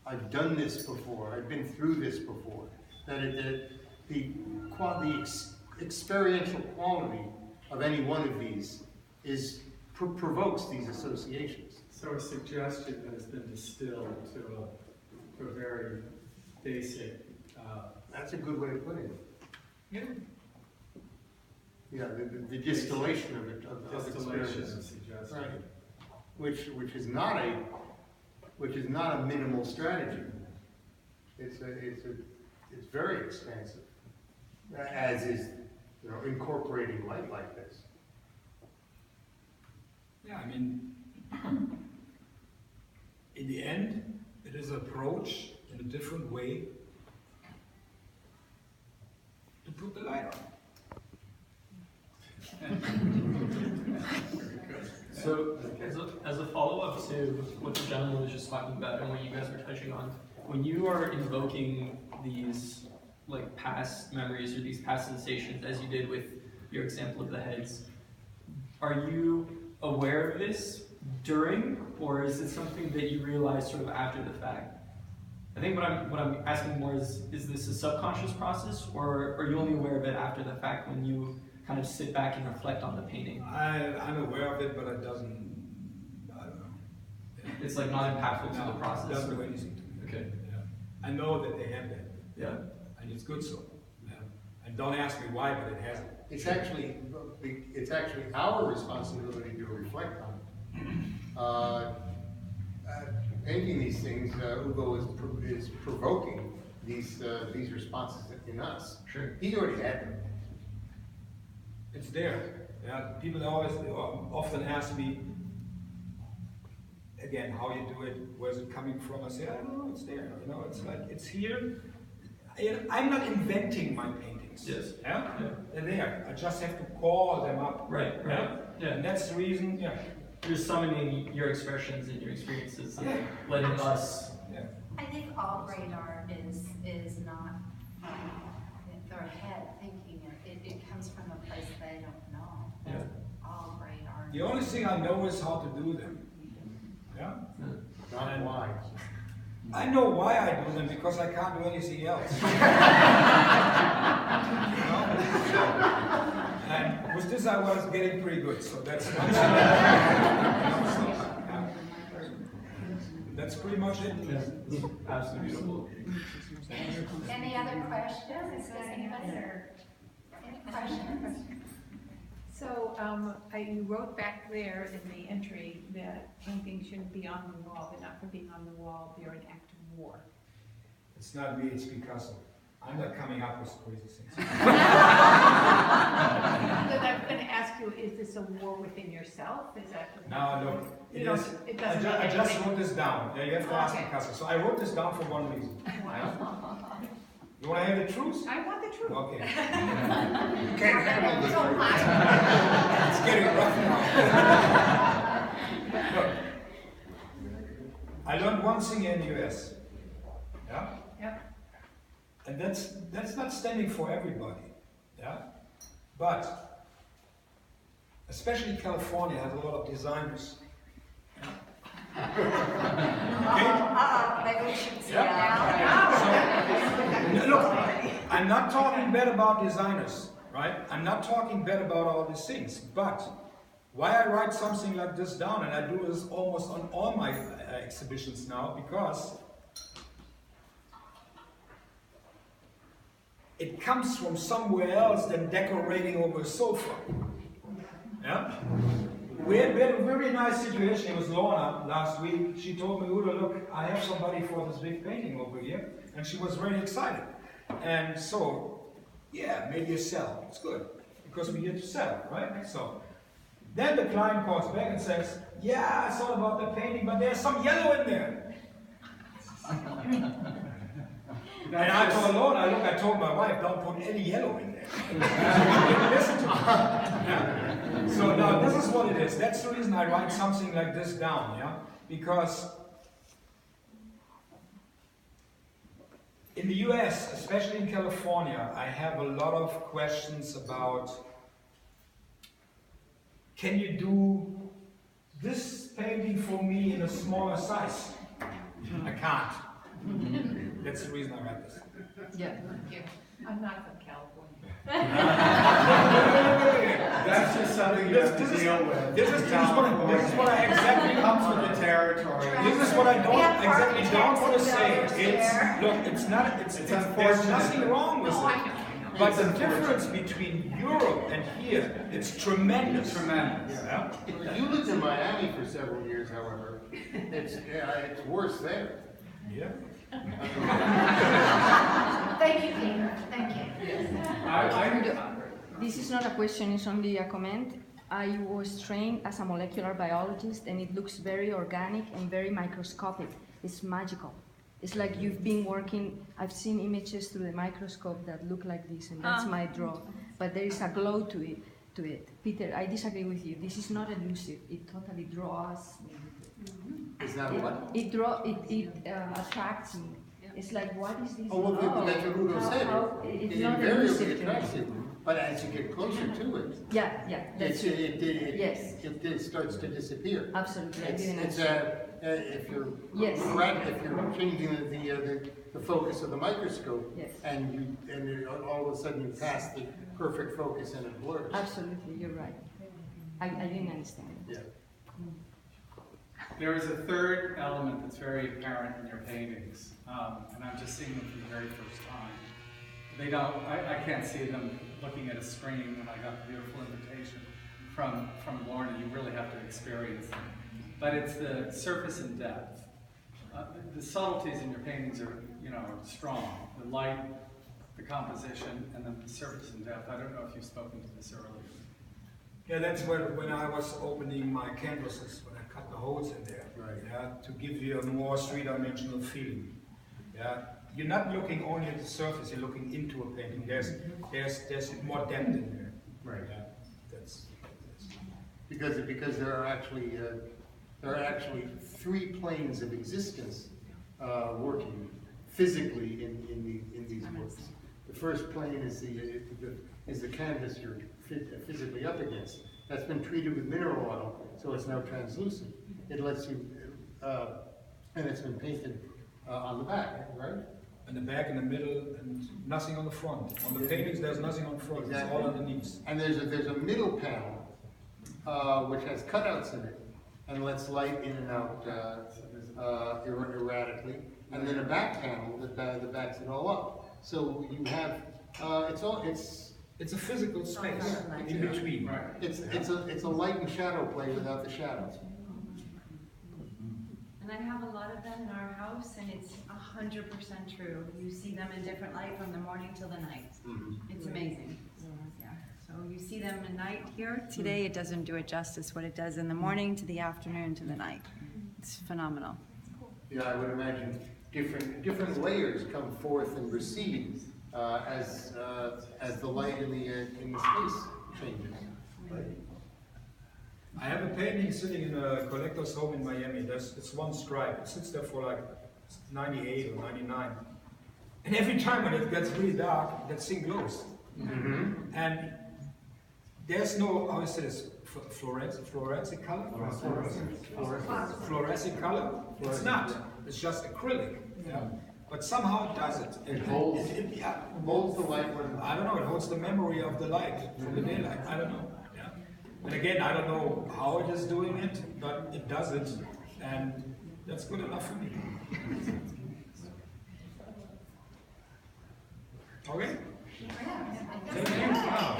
I've done this before, I've been through this before. That the experiential quality of any one of these provokes these associations. So a suggestion that has been distilled to a very basic. That's a good way to put it. Yeah. Yeah, the distillation of it, of experience. Of suggestion. Right. Which is not a minimal strategy. It's very expansive, as is, you know, incorporating light like this. Yeah, I mean, in the end, it is an approach in a different way to put the light on. So, as a follow-up to what the gentleman was just talking about and what you guys were touching on, when you are invoking these like past memories or these past sensations, as you did with your example of the heads, are you aware of this during, or is it something that you realize sort of after the fact? I think what I'm asking more is this a subconscious process, or are you only aware of it after the fact when you kind of sit back and reflect on the painting? I'm aware of it, but it doesn't, I don't know. It's like not impactful to the process? It doesn't do anything to me. Okay. Yeah. I know that they have that. Yeah. And it's good so. Yeah. And don't ask me why, but it has it. It's actually our responsibility to reflect on it. Painting these things, Udo is provoking these responses in us. Sure. He already had them. It's there. Yeah. People often ask me, again, how you do it, where's it coming from? I say, I don't know, it's there. You know, it's like, it's here. I'm not inventing my paintings. Yes. Yeah? Yeah. They're there. I just have to call them up. Right, right. Yeah. And that's the reason, yeah. You're summoning your expressions and your experiences and Yeah. letting us. Yeah. I think all great art is not their head thinking it. It comes from a place they don't know. That's all great art. The only thing I know is how to do them. Yeah? Not why. I know why I do them, because I can't do anything else. You know? And with this I was getting pretty good, so that's one thing. That's pretty much it. Yeah. Absolutely beautiful. Any other questions? Any questions? So you wrote back there in the entry that paintings shouldn't be on the wall. They're not for being on the wall. They're an act of war. It's not me, it's Picasso. I'm not coming up with crazy things. Then I'm going to ask you, is this a war within yourself? Is that No, look, You know, it doesn't I make just anything. wrote this down. Yeah, you have to ask Okay. Picasso. So I wrote this down for one reason. You want to hear the truth? I want the truth. Okay. You can't handle the So truth. It's getting rough now. Look, I learned one thing here in the US. Yeah? Yep. And that's not standing for everybody. Yeah? But especially California has a lot of designers. Maybe we should see So, look, I'm not talking bad about designers, right? I'm not talking bad about all these things, but why I write something like this down, and I do this almost on all my exhibitions now, because it comes from somewhere else than decorating over a sofa. Yeah? We had a very nice situation with Lorna last week. She told me, Udo, look, I have somebody for this big painting over here. And she was very excited. And so, yeah, maybe a sell. It's good, because we're here to sell, right? So, then the client calls back and says, yeah, I thought about the painting, but there's some yellow in there. And I told Lorna, look, I told my wife, don't put any yellow in there. Listen to me. Yeah. So now this is what it is. That's the reason I write something like this down, yeah? Because in the US, especially in California, I have a lot of questions about, can you do this painting for me in a smaller size? I can't. That's the reason I write this. Yeah. I'm not from California. That's just something you have to deal with. This is what I exactly comes with the territory. This is what I don't Yeah, exactly don't want to say. architects It's there. look, it's not. It's there's unfortunate. nothing wrong with Oh, I know, it. I know. But It's the unfortunate. difference between Europe and here, it's tremendous. Tremendous. Yeah. You lived in Miami for several years, however. It's worse there. Yeah. Thank you, Peter, thank you. This is not a question, it's only a comment. I was trained as a molecular biologist and it looks very organic and very microscopic. It's magical. It's like you've been working, I've seen images through the microscope that look like this and that's my draw. But there is a glow to it. Peter, I disagree with you. This is not elusive. It totally draws me. Is that what? It attracts me. It's like, what is this? Oh, well, that's what Udo said. It's It not invariably elusive to me. attracts you, but as you get closer to it, Yeah, that's true. Yes. it starts to disappear. Absolutely, I didn't It's answer. if you're Yes. if you're changing the focus of the microscope, Yes. and all of a sudden you pass the perfect focus and it blurs. Absolutely, you're right. I didn't understand. Yeah. There is a third element that's very apparent in your paintings, and I'm just seeing them for the very first time. They don't, I can't see them looking at a screen when I got the beautiful invitation from Lorna. You really have to experience them. But it's the surface and depth. The subtleties in your paintings are, are strong. The light, the composition, and then the surface and depth. I don't know if you've spoken to this earlier. Yeah, that's when I was opening my canvases, when I cut the holes in there, Right. yeah, to give you a more three-dimensional feeling. Yeah, you're not looking only at the surface; you're looking into a painting. There's more depth in there. Right. Yeah, that's Because there are actually three planes of existence working physically in these works. The first plane is the canvas you're physically up against. That's been treated with mineral oil, so it's now translucent. It lets you, and it's been painted on the back, right? in the back, in the middle, and nothing on the front. On the paintings, there's nothing on the front. It's all underneath. And there's a middle panel which has cutouts in it and lets light in and out erratically. And then a back panel that backs it all up. So you have It's a physical space in between. Right. it's a light and shadow play without the shadows. And I have a lot of them in our house, and it's 100% true. You see them in different light from the morning till the night. It's amazing. Yeah. So you see them at night here. Today it doesn't do it justice what it does in the morning to the afternoon to the night. It's phenomenal. Yeah, I would imagine different layers come forth and recede as the light in the space changes. I have a painting sitting in a collector's home in Miami. It's one stripe. It sits there for like 98 or 99. And every time when it gets really dark, that thing glows. And there's no, how is this, fluorescent color? Fluorescent color? It's not. It's just acrylic. Yeah. But somehow it does it. It holds the light when I don't know, it holds the memory of the light from the daylight. I don't know. Yeah. And again, I don't know how it is doing it, but it does it. And that's good enough for me. Okay? Thank you. Wow.